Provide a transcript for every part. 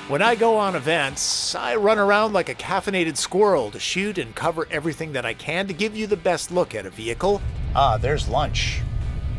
When I go on events, I run around like a caffeinated squirrel to shoot and cover everything that I can to give you the best look at a vehicle. Ah, there's lunch.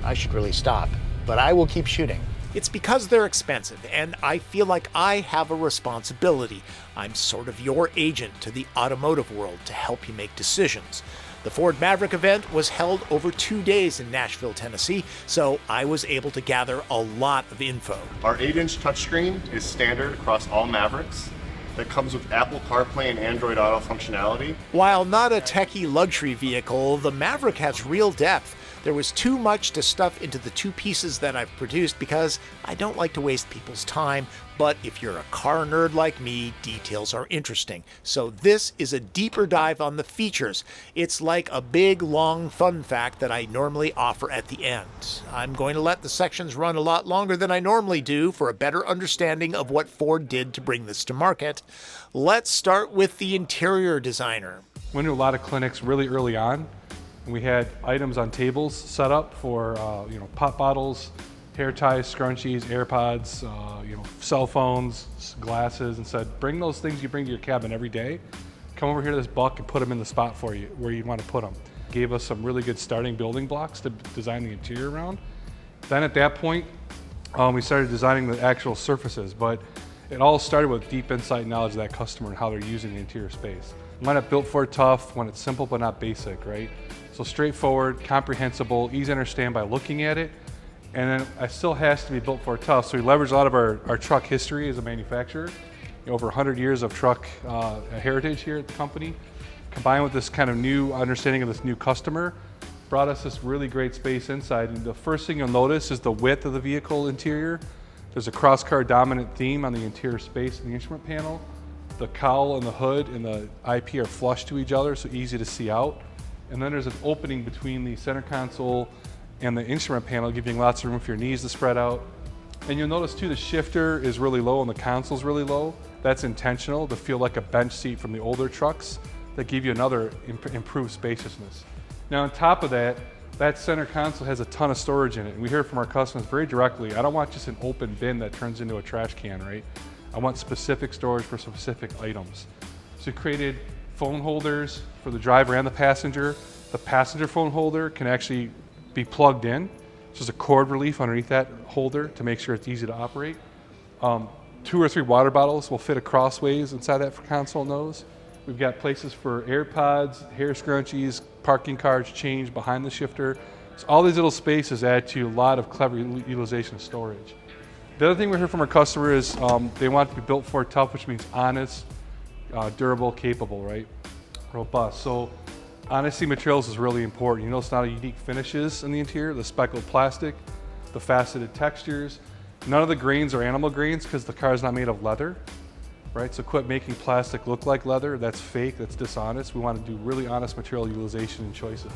I should really stop, but I will keep shooting. It's because they're expensive, and I feel like I have a responsibility. I'm sort of your agent to the automotive world to help you make decisions. The Ford Maverick event was held over 2 days in Nashville, Tennessee, so I was able to gather a lot of info. Our 8-inch touchscreen is standard across all Mavericks. That comes with Apple CarPlay and Android Auto functionality. While not a techie luxury vehicle, the Maverick has real depth. There was too much to stuff into the 2 pieces that I've produced because I don't like to waste people's time, but if you're a car nerd like me, details are interesting. So this is a deeper dive on the features. It's like a big, long fun fact that I normally offer at the end. I'm going to let the sections run a lot longer than I normally do for a better understanding of what Ford did to bring this to market. Let's start with the interior designer. Went to a lot of clinics really early on. And we had items on tables set up for pop bottles, hair ties, scrunchies, AirPods, cell phones, glasses, and said, bring those things you bring to your cabin every day. Come over here to this buck and put them in the spot for you where you want to put them. Gave us some really good starting building blocks to design the interior around. Then at that point, we started designing the actual surfaces, but it all started with deep insight and knowledge of that customer and how they're using the interior space. When it's built for tough, when it's simple but not basic, right? So straightforward, comprehensible, easy to understand by looking at it, and then it still has to be built for tough. So we leverage a lot of our truck history as a manufacturer, over 100 years of truck heritage here at the company, combined with this kind of new understanding of this new customer, brought us this really great space inside. And the first thing you'll notice is the width of the vehicle interior. There's a cross-car dominant theme on the interior space in the instrument panel. The cowl and the hood and the IP are flush to each other, so easy to see out. And then there's an opening between the center console and the instrument panel, giving lots of room for your knees to spread out. And you'll notice too, the shifter is really low and the console's really low. That's intentional to feel like a bench seat from the older trucks that give you another improved spaciousness. Now on top of that, that center console has a ton of storage in it. And we hear from our customers very directly, I don't want just an open bin that turns into a trash can, right? I want specific storage for specific items. So we created phone holders for the driver and the passenger. The passenger phone holder can actually be plugged in. So there's a cord relief underneath that holder to make sure it's easy to operate. 2 or 3 water bottles will fit crossways inside that console nose. We've got places for AirPods, hair scrunchies, parking cards, change behind the shifter. So all these little spaces add to a lot of clever utilization of storage. The other thing we heard from our customer is they want it to be built for tough, which means honest, durable, capable, right? Robust. So honesty materials is really important. You notice a lot of unique finishes in the interior, the speckled plastic, the faceted textures. None of the grains are animal grains because the car is not made of leather, right? So quit making plastic look like leather. That's fake, that's dishonest. We want to do really honest material utilization and choices.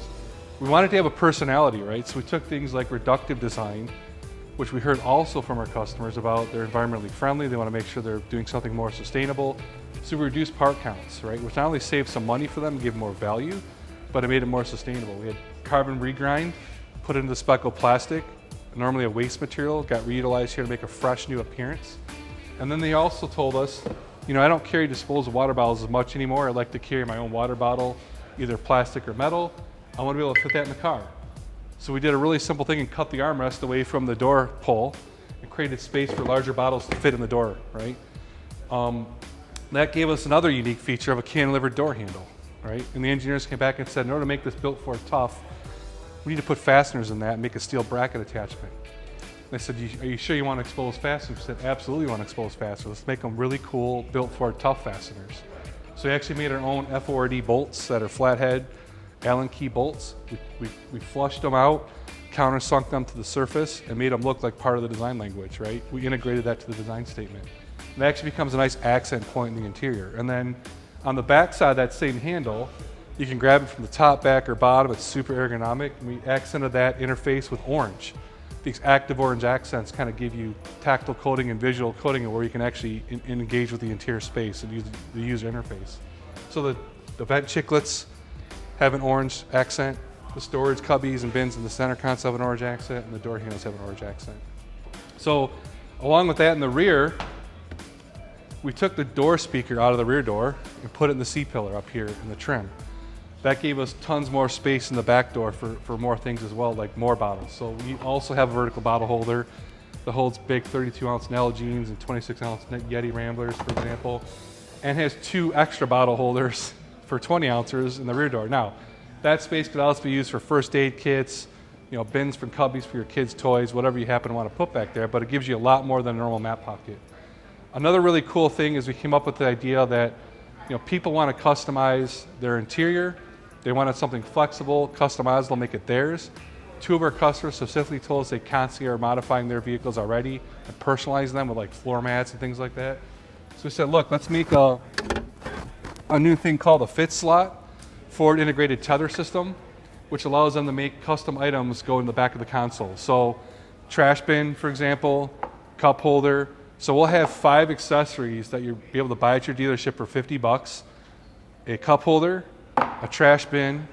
We wanted to have a personality, right? So we took things like reductive design, which we heard also from our customers about they're environmentally friendly, they want to make sure they're doing something more sustainable. So we reduced part counts, right? Which not only saved some money for them, give more value, but it made it more sustainable. We had carbon regrind, put into speckled plastic, normally a waste material, got reutilized here to make a fresh new appearance. And then they also told us, I don't carry disposable water bottles as much anymore. I like to carry my own water bottle, either plastic or metal. I want to be able to fit that in the car. So we did a really simple thing and cut the armrest away from the door pull and created space for larger bottles to fit in the door, right? That gave us another unique feature of a cantilevered door handle, right? And the engineers came back and said, in order to make this built for tough, we need to put fasteners in that and make a steel bracket attachment. And they said, are you sure you want to expose fasteners? I said, absolutely want to expose fasteners. Let's make them really cool, built for tough fasteners. So we actually made our own FORD bolts that are flathead Allen key bolts. We flushed them out, countersunk them to the surface, and made them look like part of the design language, right? We integrated that to the design statement. And it actually becomes a nice accent point in the interior. And then on the back side of that same handle, you can grab it from the top, back, or bottom. It's super ergonomic. And we accented that interface with orange. These active orange accents kind of give you tactile coding and visual coding where you can actually engage with the interior space and use the user interface. So the vent chiclets have an orange accent. The storage cubbies and bins in the center console have an orange accent, and the door handles have an orange accent. So along with that in the rear, We took the door speaker out of the rear door and put it in the C-pillar up here in the trim. That gave us tons more space in the back door for more things as well, like more bottles. So we also have a vertical bottle holder that holds big 32-ounce Nalgene's and 26-ounce Yeti Ramblers, for example, and has 2 extra bottle holders for 20 ounces in the rear door. Now, that space could also be used for first aid kits, bins from cubbies for your kids' toys, whatever you happen to want to put back there, but it gives you a lot more than a normal mat pocket. Another really cool thing is we came up with the idea that people want to customize their interior. They wanted something flexible, customizable, make it theirs. 2 of our customers specifically told us they constantly are modifying their vehicles already and personalizing them with like floor mats and things like that. So we said, look, let's make a new thing called a fit slot, Ford integrated tether system, which allows them to make custom items go in the back of the console. So trash bin, for example, cup holder. So we'll have 5 accessories that you'll be able to buy at your dealership for $50. A cup holder, a trash bin,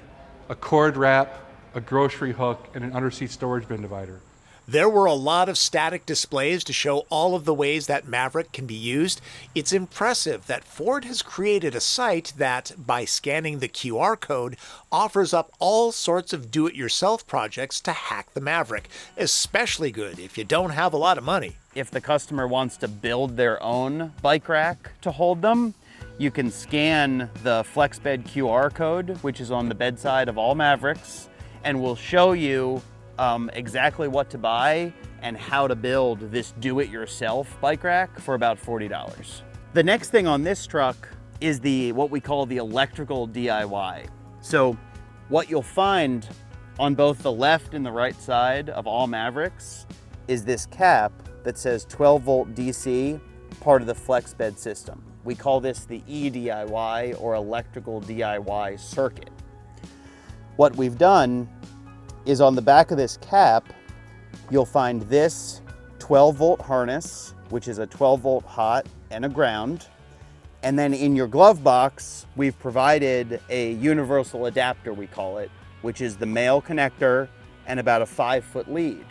a cord wrap, a grocery hook, and an under-seat storage bin divider. There were a lot of static displays to show all of the ways that Maverick can be used. It's impressive that Ford has created a site that, by scanning the QR code, offers up all sorts of do-it-yourself projects to hack the Maverick. Especially good if you don't have a lot of money. If the customer wants to build their own bike rack to hold them, you can scan the FlexBed QR code, which is on the bedside of all Mavericks, and we'll show you exactly what to buy and how to build this do-it-yourself bike rack for about $40. The next thing on this truck is what we call the electrical DIY. So what you'll find on both the left and the right side of all Mavericks is this cap that says 12 volt DC, part of the FlexBed system. We call this the EDIY, or electrical DIY circuit. What we've done is on the back of this cap, you'll find this 12 volt harness, which is a 12 volt hot and a ground. And then in your glove box, we've provided a universal adapter, we call it, which is the male connector and about a 5-foot lead.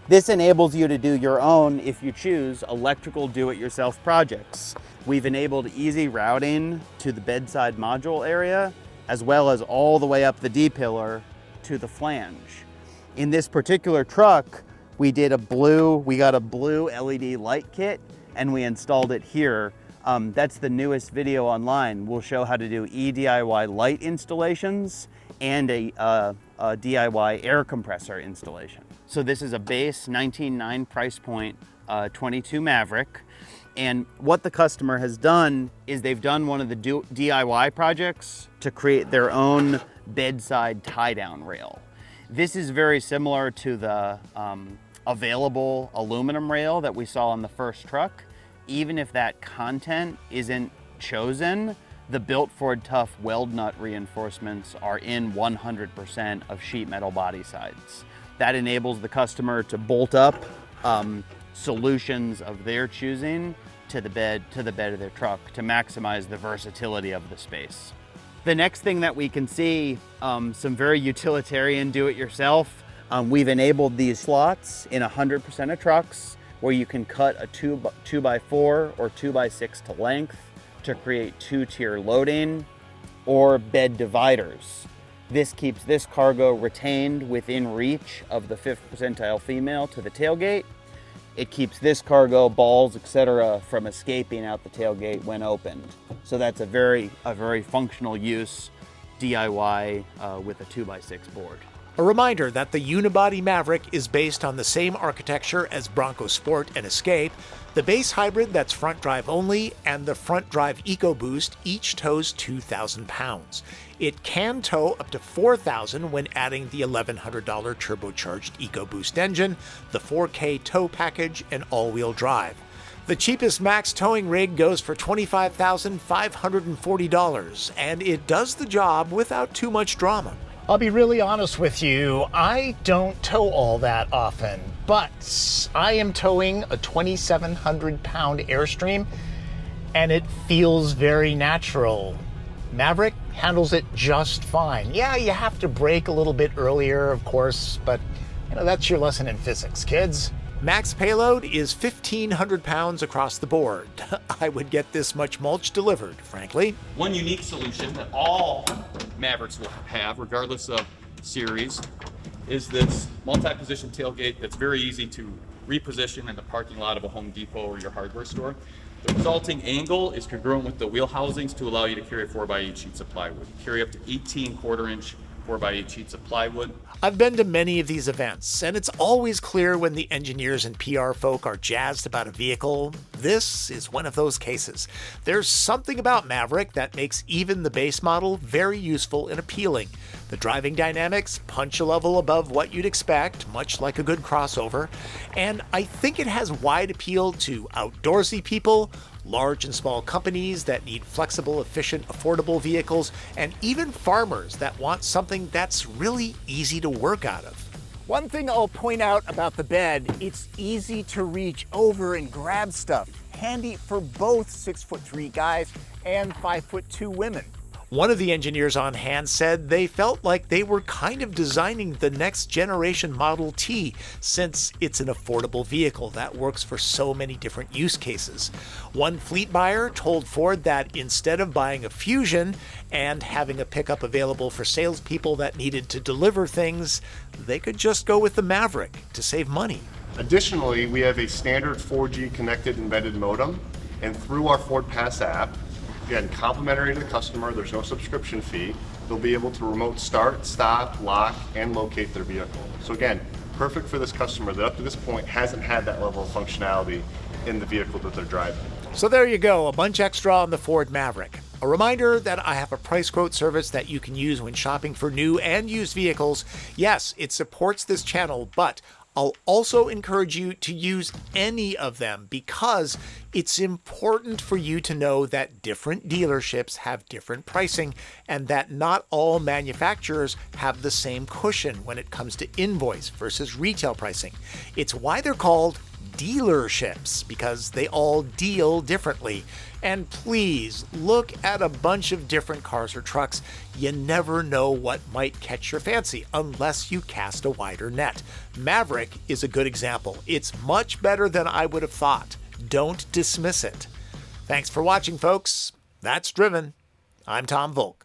This enables you to do your own, if you choose, electrical do-it-yourself projects. We've enabled easy routing to the bedside module area, as well as all the way up the D-pillar to the flange. In this particular truck, we got a blue LED light kit, and we installed it here. That's the newest video online. We'll show how to do EDIY light installations and a DIY air compressor installation. So this is a base 19.9 price point 22 Maverick. And what the customer has done is they've done one of the DIY projects to create their own bedside tie-down rail. This is very similar to the available aluminum rail that we saw on the first truck. Even if that content isn't chosen, the Built Ford Tough weld nut reinforcements are in 100% of sheet metal body sides. That enables the customer to bolt up solutions of their choosing to the bed of their truck to maximize the versatility of the space. The next thing that we can see, some very utilitarian do-it-yourself, we've enabled these slots in 100% of trucks where you can cut a 2x4 or 2x6 to length to create 2-tier loading or bed dividers. This keeps this cargo retained within reach of the 5th percentile female to the tailgate. It keeps this cargo, balls, etc., from escaping out the tailgate when opened. So that's a very functional use DIY with a 2x6 board. A reminder that the unibody Maverick is based on the same architecture as Bronco Sport and Escape. The base hybrid that's front drive only and the front drive EcoBoost each tows 2,000 pounds. It can tow up to 4,000 when adding the $1,100 turbocharged EcoBoost engine, the 4K tow package, and all-wheel drive. The cheapest max towing rig goes for $25,540, and it does the job without too much drama. I'll be really honest with you, I don't tow all that often, but I am towing a 2,700 pound Airstream and it feels very natural. Maverick handles it just fine. Yeah, you have to brake a little bit earlier, of course, but that's your lesson in physics, kids. Max payload is 1,500 pounds across the board. I would get this much mulch delivered, frankly. One unique solution that all Mavericks will have, regardless of series, is this multi-position tailgate that's very easy to reposition in the parking lot of a Home Depot or your hardware store. The resulting angle is congruent with the wheel housings to allow you to carry 4x8 sheets of plywood. Carry up to 18 quarter-inch 4x8 sheets of plywood. I've been to many of these events, and it's always clear when the engineers and PR folk are jazzed about a vehicle. This is one of those cases. There's something about Maverick that makes even the base model very useful and appealing. The driving dynamics punch a level above what you'd expect, much like a good crossover, and I think it has wide appeal to outdoorsy people, large and small companies that need flexible, efficient, affordable vehicles, and even farmers that want something that's really easy to work out of. One thing I'll point out about the bed, it's easy to reach over and grab stuff. Handy for both 6'3" guys and 5'2" women. One of the engineers on hand said they felt like they were kind of designing the next generation Model T, since it's an affordable vehicle that works for so many different use cases. One fleet buyer told Ford that instead of buying a Fusion and having a pickup available for salespeople that needed to deliver things, they could just go with the Maverick to save money. Additionally, we have a standard 4G connected embedded modem, and through our FordPass app, again, complimentary to the customer, there's no subscription fee. They'll be able to remote start, stop, lock, and locate their vehicle. So again, perfect for this customer that up to this point hasn't had that level of functionality in the vehicle that they're driving. So there you go, a bunch extra on the Ford Maverick. A reminder that I have a price quote service that you can use when shopping for new and used vehicles. Yes, it supports this channel, but I'll also encourage you to use any of them because it's important for you to know that different dealerships have different pricing and that not all manufacturers have the same cushion when it comes to invoice versus retail pricing. It's why they're called dealerships, because they all deal differently. And please look at a bunch of different cars or trucks. You never know what might catch your fancy unless you cast a wider net. Maverick is a good example. It's much better than I would have thought. Don't dismiss it. Thanks for watching, folks. That's Driven. I'm Tom Voelk.